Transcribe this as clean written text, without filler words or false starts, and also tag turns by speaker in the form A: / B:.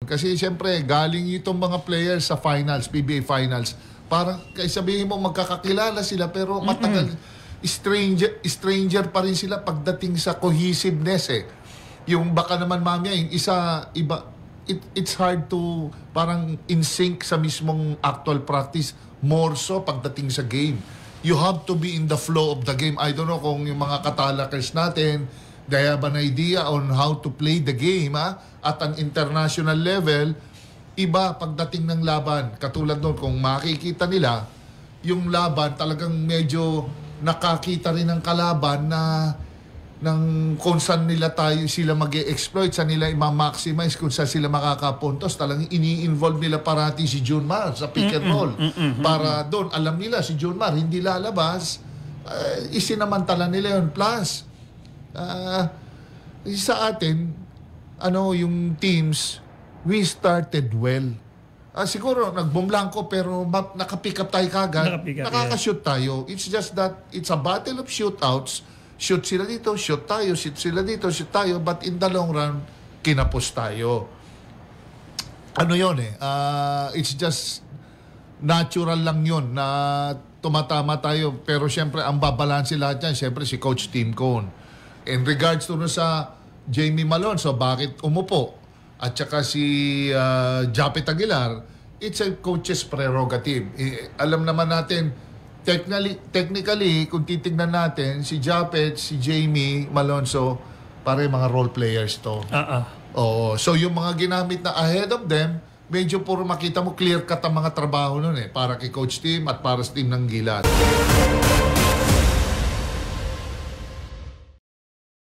A: Kasi siyempre, galing itong mga players sa finals, PBA finals. Parang, kaya sabihin mo, magkakakilala sila, pero matagal, stranger pa rin sila pagdating sa cohesiveness eh. Yung baka naman mamaya, yung isa, iba, it's hard to parang in sync sa mismong actual practice, more so pagdating sa game. You have to be in the flow of the game. I don't know kung yung mga katalakers natin, they have an idea on how to play the game at an international level. Iba pagdating ng laban. Katulad nun, kung makikita nila, yung laban talagang medyo nakakita rin ng kalaban na ng kung saan nila sila mag-e-exploit, saan nila i-maximize, kung saan sila makakapuntos. Talagang ini-involve nila parati si Junmar sa pick and roll. Para doon, alam nila si Junmar hindi lalabas, isinamantala nila yun. Plus, sa atin, yung teams, we started well. Siguro, nagbumblangko pero nakapick up tayo kagad. Nakakashoot tayo. It's just that it's a battle of shootouts. Shoot sila dito, shoot tayo, shoot sila dito, shoot tayo. But in the long run, kinapos tayo. It's just natural lang yun na tumatama tayo. Pero syempre, ang babalansi lahat yan, syempre si Coach Tim Cone. In regards to sa Jamie Malonzo, bakit umupo? At saka si Japet Aguilar, it's a coach's prerogative. Alam naman natin, technically, kung titignan natin, si Japet, si Jamie Malonzo, pare mga role players to. Oo. So yung mga ginamit na ahead of them, medyo puro makita mo clear cut ang mga trabaho nun para kay Coach Tim at para sa team ng Gilas.